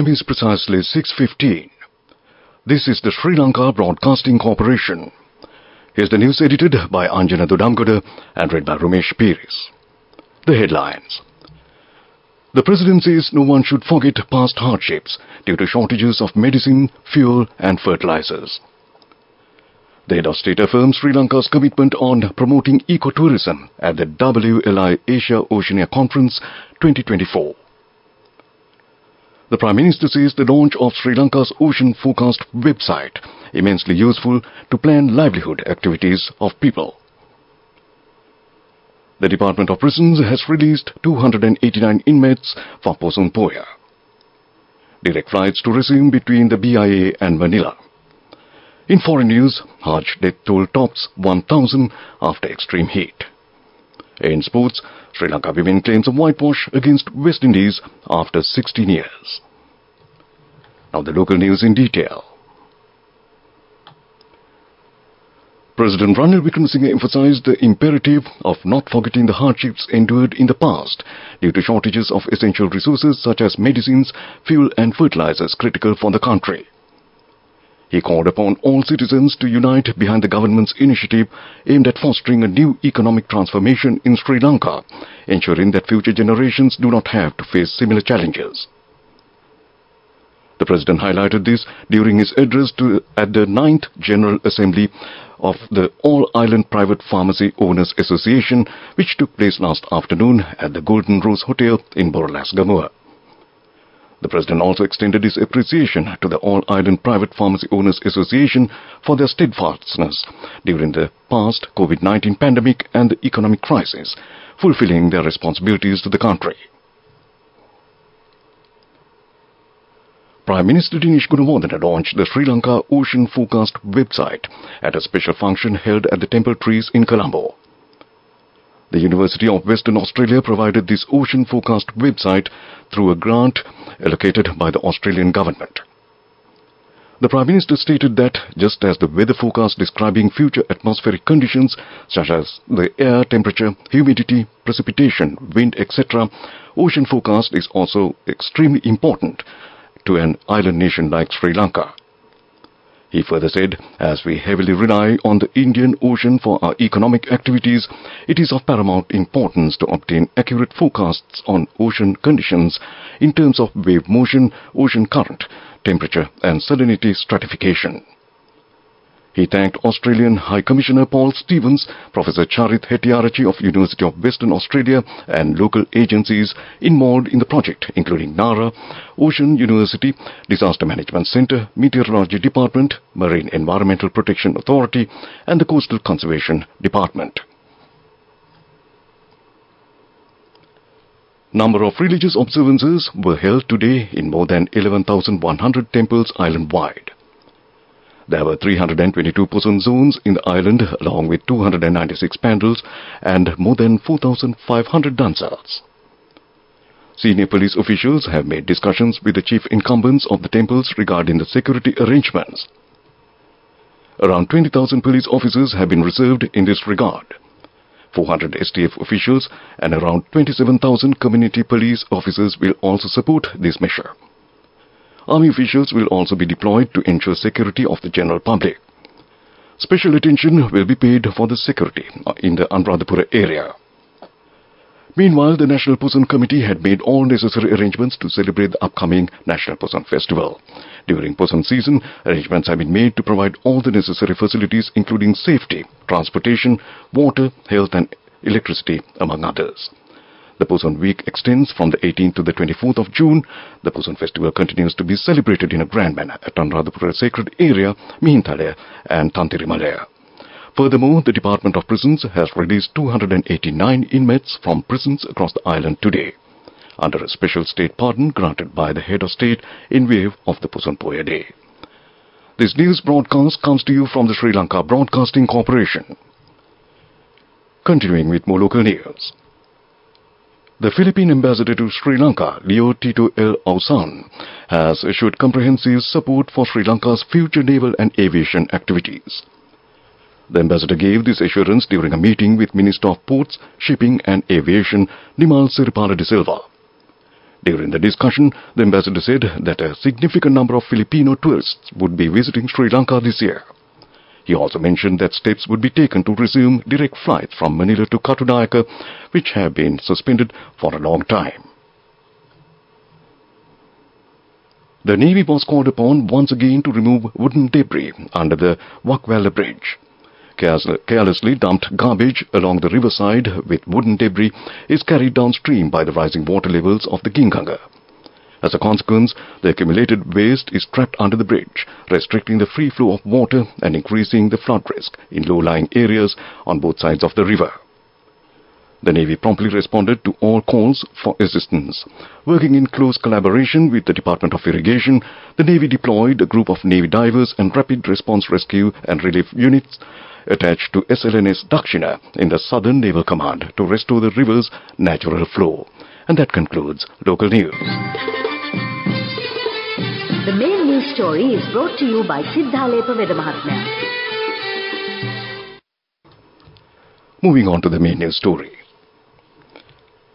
time is precisely 6:15. This is the Sri Lanka Broadcasting Corporation. Here's the news edited by Anjana Dodamgoda and read by Ramesh Piris. The headlines. The President says no one should forget past hardships due to shortages of medicine, fuel and fertilizers. The head of state affirms Sri Lanka's commitment on promoting ecotourism at the WLI Asia Oceania Conference 2024. The Prime Minister says the launch of Sri Lanka's Ocean Forecast website immensely useful to plan livelihood activities of people. The Department of Prisons has released 289 inmates for Poson Poya. Direct flights to resume between the BIA and Manila. In foreign news, Hajj death toll tops 1,000 after extreme heat. In sports, Sri Lanka women claims a whitewash against West Indies after 16 years. Now the local news in detail. President Ranil Wickremesinghe emphasized the imperative of not forgetting the hardships endured in the past due to shortages of essential resources such as medicines, fuel and fertilizers critical for the country. He called upon all citizens to unite behind the government's initiative aimed at fostering a new economic transformation in Sri Lanka, ensuring that future generations do not have to face similar challenges. The President highlighted this during his address at the 9th General Assembly of the All-Island Private Pharmacy Owners Association, which took place last afternoon at the Golden Rose Hotel in Boralas Gamua. The President also extended his appreciation to the All-Island Private Pharmacy Owners Association for their steadfastness during the past COVID-19 pandemic and the economic crisis, fulfilling their responsibilities to the country. Prime Minister Dinesh Gunawardena launched the Sri Lanka Ocean Forecast website at a special function held at the Temple Trees in Colombo. The University of Western Australia provided this Ocean Forecast website through a grant allocated by the Australian government. The Prime Minister stated that just as the weather forecast describing future atmospheric conditions such as the air temperature, humidity, precipitation, wind, etc., ocean forecast is also extremely important to an island nation like Sri Lanka. He further said, as we heavily rely on the Indian Ocean for our economic activities, it is of paramount importance to obtain accurate forecasts on ocean conditions in terms of wave motion, ocean current, temperature and salinity stratification. He thanked Australian High Commissioner Paul Stevens, Professor Charit Hettiarachchi of University of Western Australia and local agencies involved in the project, including NARA, Ocean University, Disaster Management Centre, Meteorology Department, Marine Environmental Protection Authority and the Coastal Conservation Department. Number of religious observances were held today in more than 11,100 temples island-wide. There were 322 Poson zones in the island along with 296 pandals and more than 4,500 dancers. Senior police officials have made discussions with the chief incumbents of the temples regarding the security arrangements. Around 20,000 police officers have been reserved in this regard. 400 STF officials and around 27,000 community police officers will also support this measure. Army officials will also be deployed to ensure security of the general public. Special attention will be paid for the security in the Anuradhapura area. Meanwhile, the National Poson Committee had made all necessary arrangements to celebrate the upcoming National Poson Festival. During Poson season, arrangements have been made to provide all the necessary facilities including safety, transportation, water, health and electricity, among others. The Poson week extends from the 18th to the 24th of June. The Poson festival continues to be celebrated in a grand manner at Anuradhapura Sacred Area, Mihintala and Tantirimalaya. Furthermore, the Department of Prisons has released 289 inmates from prisons across the island today, under a special state pardon granted by the head of state in view of the Poson Poya Day. This news broadcast comes to you from the Sri Lanka Broadcasting Corporation. Continuing with more local news. The Philippine ambassador to Sri Lanka, Leo Tito L. Ausan, has assured comprehensive support for Sri Lanka's future naval and aviation activities. The ambassador gave this assurance during a meeting with Minister of Ports, Shipping and Aviation, Nimal Siripala de Silva. During the discussion, the ambassador said that a significant number of Filipino tourists would be visiting Sri Lanka this year. He also mentioned that steps would be taken to resume direct flights from Manila to Katunayake, which have been suspended for a long time. The Navy was called upon once again to remove wooden debris under the Wakwala Bridge. Carelessly dumped garbage along the riverside with wooden debris is carried downstream by the rising water levels of the Ginganga. As a consequence, the accumulated waste is trapped under the bridge, restricting the free flow of water and increasing the flood risk in low-lying areas on both sides of the river. The Navy promptly responded to all calls for assistance. Working in close collaboration with the Department of Irrigation, the Navy deployed a group of Navy divers and rapid response rescue and relief units attached to SLNS Dakshina in the Southern Naval Command to restore the river's natural flow. And that concludes local news. The main news story is brought to you by Sinhala Mahatmya. Moving on to the main news story.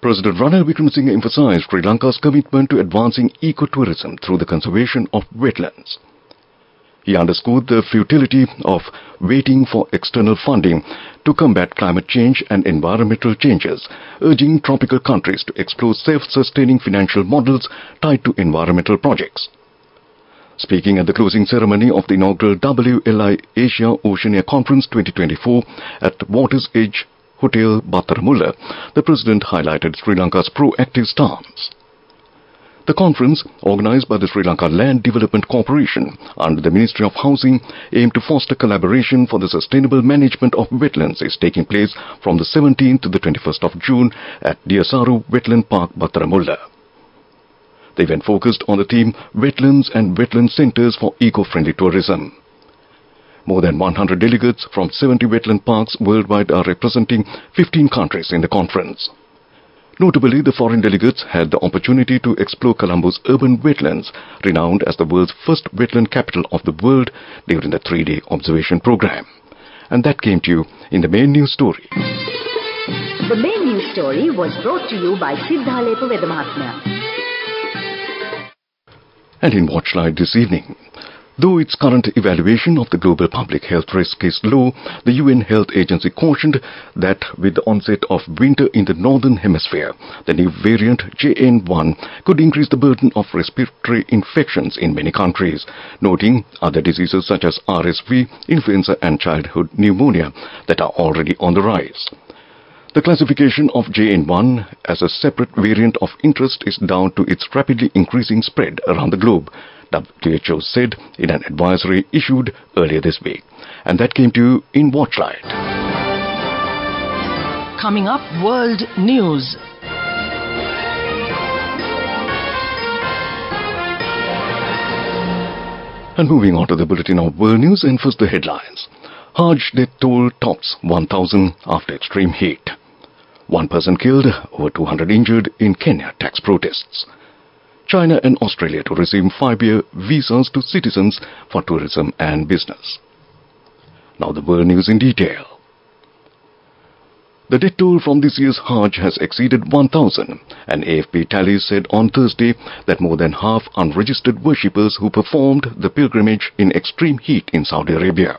President Ranil Wickremesinghe emphasized Sri Lanka's commitment to advancing ecotourism through the conservation of wetlands. He underscored the futility of waiting for external funding to combat climate change and environmental changes, urging tropical countries to explore self-sustaining financial models tied to environmental projects. Speaking at the closing ceremony of the inaugural WLI Asia Oceania Conference 2024 at Water's Edge Hotel Battaramulla, the President highlighted Sri Lanka's proactive stance. The conference, organized by the Sri Lanka Land Development Corporation under the Ministry of Housing, aimed to foster collaboration for the sustainable management of wetlands, is taking place from the 17th to the 21st of June at Diasaru Wetland Park, Battaramulla. The event focused on the theme Wetlands and Wetland Centers for Eco-Friendly Tourism. More than 100 delegates from 70 wetland parks worldwide are representing 15 countries in the conference. Notably, the foreign delegates had the opportunity to explore Colombo's urban wetlands, renowned as the world's first wetland capital of the world, during the 3-day observation program. And that came to you in the main news story. The main news story was brought to you by Sinhala Mahatmya. And in Watchlight this evening, though its current evaluation of the global public health risk is low, the UN Health Agency cautioned that with the onset of winter in the Northern Hemisphere, the new variant JUN could increase the burden of respiratory infections in many countries, noting other diseases such as RSV, influenza and childhood pneumonia that are already on the rise. The classification of JN1 as a separate variant of interest is down to its rapidly increasing spread around the globe, WHO said in an advisory issued earlier this week. And that came to you in Watchlight. Coming up, World News. And moving on to the bulletin of World News, and first the headlines. Hajj death toll tops 1,000 after extreme heat. 1 person killed, over 200 injured in Kenya tax protests. China and Australia to resume 5-year visas to citizens for tourism and business. Now the world news in detail. The death toll from this year's Hajj has exceeded 1,000, and AFP tallies said on Thursday that more than half unregistered worshippers who performed the pilgrimage in extreme heat in Saudi Arabia.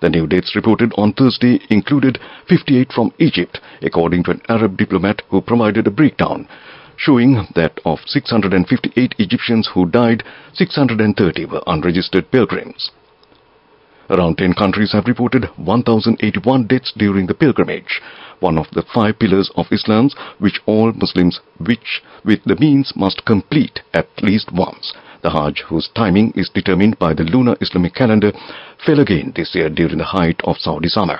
The new deaths reported on Thursday included 58 from Egypt, according to an Arab diplomat who provided a breakdown, showing that of 658 Egyptians who died, 630 were unregistered pilgrims. Around 10 countries have reported 1,081 deaths during the pilgrimage, one of the 5 pillars of Islam which all Muslims with the means must complete at least once. The Hajj, whose timing is determined by the lunar Islamic calendar, fell again this year during the height of Saudi summer.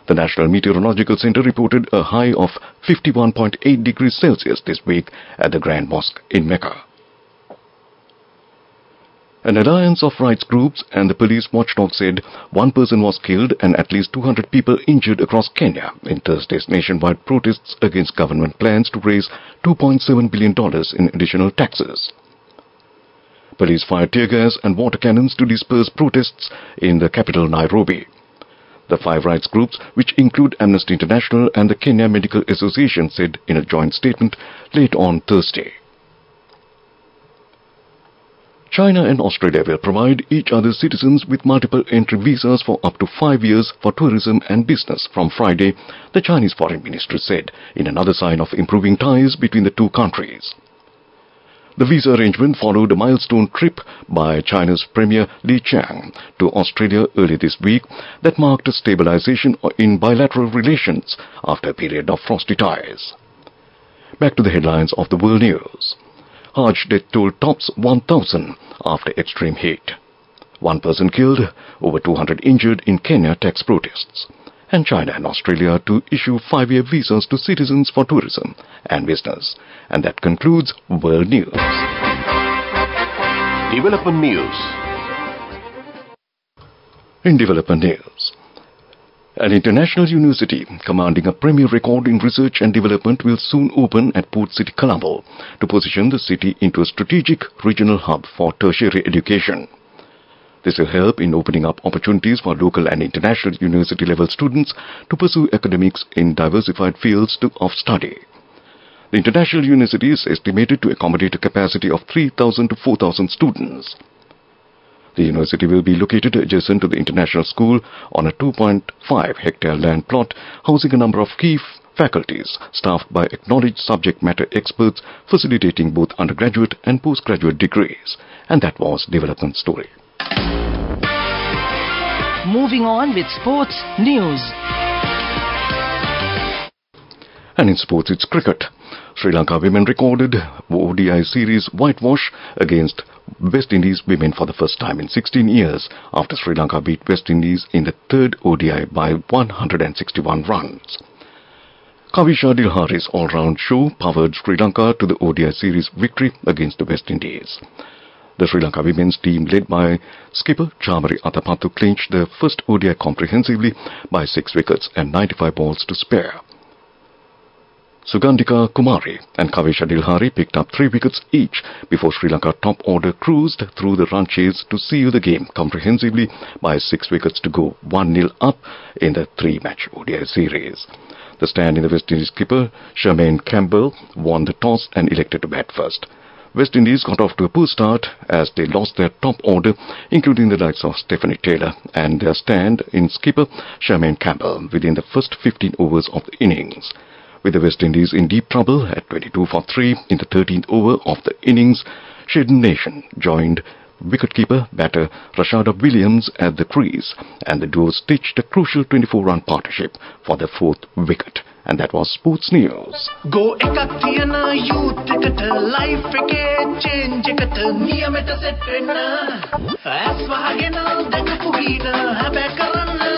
The National Meteorological Center reported a high of 51.8 degrees Celsius this week at the Grand Mosque in Mecca. An alliance of rights groups and the police watchdog said 1 person was killed and at least 200 people injured across Kenya in Thursday's nationwide protests against government plans to raise $2.7 billion in additional taxes. Police fired tear gas and water cannons to disperse protests in the capital Nairobi. The 5 rights groups, which include Amnesty International and the Kenya Medical Association, said in a joint statement late on Thursday. China and Australia will provide each other's citizens with multiple entry visas for up to 5 years for tourism and business from Friday, the Chinese Foreign Ministry said, in another sign of improving ties between the two countries. The visa arrangement followed a milestone trip by China's Premier Li Qiang to Australia early this week that marked a stabilization in bilateral relations after a period of frosty ties. Back to the headlines of the world news. Hajj death toll tops 1,000 after extreme heat. 1 person killed, over 200 injured in Kenya tax protests. And China and Australia to issue 5-year visas to citizens for tourism and business. And that concludes World News. Development News. In development news, an international university commanding a premier record in research and development will soon open at Port City, Colombo, to position the city into a strategic regional hub for tertiary education. This will help in opening up opportunities for local and international university-level students to pursue academics in diversified fields of study. The international university is estimated to accommodate a capacity of 3,000 to 4,000 students. The university will be located adjacent to the International School on a 2.5-hectare land plot, housing a number of key faculties staffed by acknowledged subject matter experts, facilitating both undergraduate and postgraduate degrees. And that was Development Story. Moving on with sports news. And in sports, it's cricket. Sri Lanka women recorded ODI series whitewash against West Indies women for the first time in 16 years after Sri Lanka beat West Indies in the third ODI by 161 runs. Kavisha Dilhari's all-round show powered Sri Lanka to the ODI series victory against the West Indies. The Sri Lanka women's team, led by skipper Chamari Atapattu, clinched the first ODI comprehensively by 6 wickets and 95 balls to spare. Sugandhika Kumari and Kavisha Dilhari picked up 3 wickets each before Sri Lanka top order cruised through the run chase to seal the game comprehensively by 6 wickets to go 1-0 up in the 3-match ODI series. The stand-in the West Indies skipper Charmaine Campbell won the toss and elected to bat first. West Indies got off to a poor start as they lost their top order, including the likes of Stephanie Taylor and their stand-in skipper Charmaine Campbell within the first 15 overs of the innings. With the West Indies in deep trouble at 22 for 3 in the 13th over of the innings, Shaden Nation joined wicketkeeper batter Rashada Williams at the crease, and the duo stitched a crucial 24-run partnership for the 4th wicket. And that was Sports News. Go ekatiyana youth ekata life eke change ekata niyameta set wenna as wahagena dakapu gina habe karanna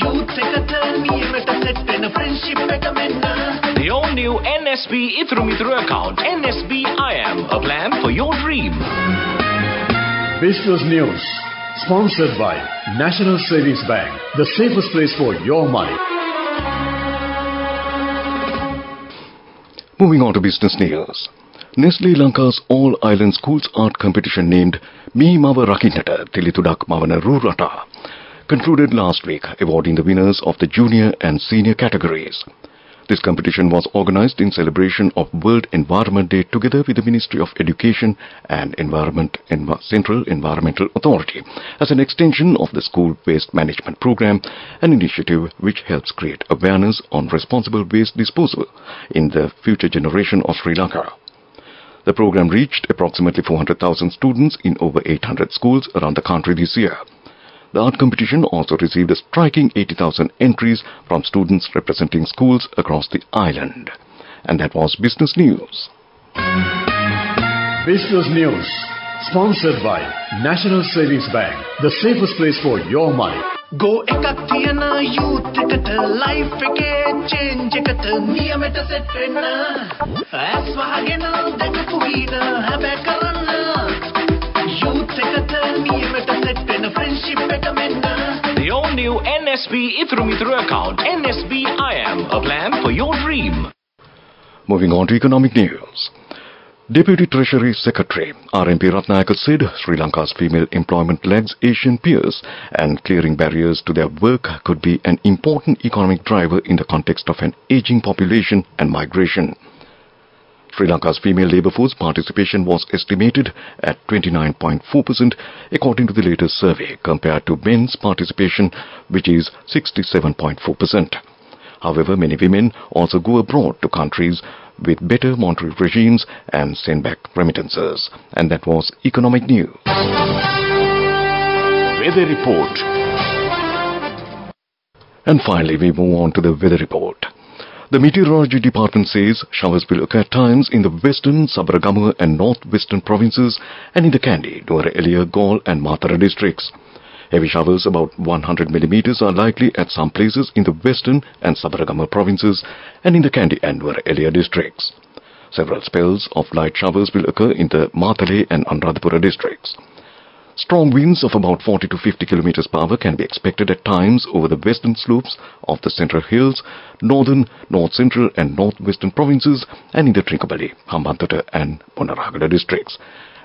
youth ekata niyameta set wenna friendship eka menna. The all-new NSB Ithru account, NSB IAM, a plan for your dream. Business News, sponsored by National Savings Bank, the safest place for your money. Moving on to business news. Nestle Lanka's all-island schools art competition named Me Mava Rakinata Tilitudak Mavana Rurata concluded last week, awarding the winners of the junior and senior categories. This competition was organized in celebration of World Environment Day together with the Ministry of Education and Central Environmental Authority as an extension of the school-based management program, an initiative which helps create awareness on responsible waste disposal in the future generation of Sri Lanka. The program reached approximately 400,000 students in over 800 schools around the country this year. The art competition also received a striking 80,000 entries from students representing schools across the island. And that was Business News. Business News, sponsored by National Savings Bank, the safest place for your money. Go ekatiyana youth ekata life eke change ekata niyameta set wenna as wahagena dakapu gina habe karanna youth ekata niyameta set wenna friendship eka menna. The all-new NSB Ithru account, NSB IAM, a plan for your dream. Moving on to economic news. Deputy Treasury Secretary RMP Ratnayaka said Sri Lanka's female employment lags Asian peers and clearing barriers to their work could be an important economic driver in the context of an aging population and migration. Sri Lanka's female labour force participation was estimated at 29.4% according to the latest survey compared to men's participation, which is 67.4%. However, many women also go abroad to countries with better monetary regimes and send back remittances. And that was Economic News. Weather Report. And finally, we move on to the weather report. The Meteorology Department says showers will occur at times in the western, Sabaragamuwa and northwestern provinces and in the Kandy, Nuwara Eliya, Galle and Matara districts. Heavy showers about 100 millimeters are likely at some places in the western and Sabaragamuwa provinces and in the Kandy and Nuwara Eliya districts. Several spells of light showers will occur in the Matale and Anuradhapura districts. Strong winds of about 40 to 50 kilometers per hour can be expected at times over the western slopes of the Central Hills, northern, north-central and northwestern provinces and in the Trincomalee, Hambantota and Punaragala districts.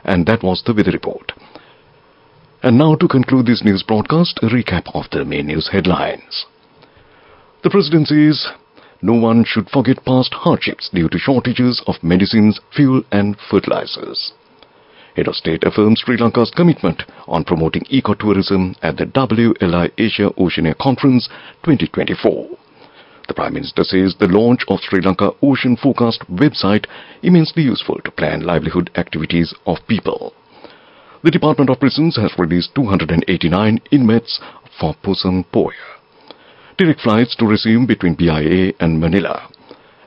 And that was the weather report. And now to conclude this news broadcast, a recap of the main news headlines. The President says no one should forget past hardships due to shortages of medicines, fuel and fertilizers. Head of State affirms Sri Lanka's commitment on promoting ecotourism at the WLI Asia Oceania Conference 2024. The Prime Minister says the launch of Sri Lanka Ocean Forecast website immensely useful to plan livelihood activities of people. The Department of Prisons has released 289 inmates for Pusam Poya. Direct flights to resume between BIA and Manila.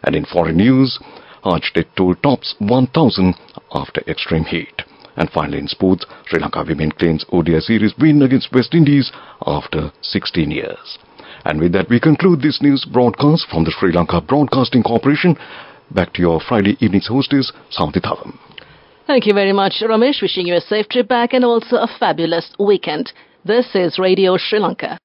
And in foreign news, Hajj death toll tops 1,000 after extreme heat. And finally in sports, Sri Lanka women claims ODI series win against West Indies after 16 years. And with that we conclude this news broadcast from the Sri Lanka Broadcasting Corporation. Back to your Friday evening's hostess, Saunthi Thavam. Thank you very much, Ramesh. Wishing you a safe trip back and also a fabulous weekend. This is Radio Sri Lanka.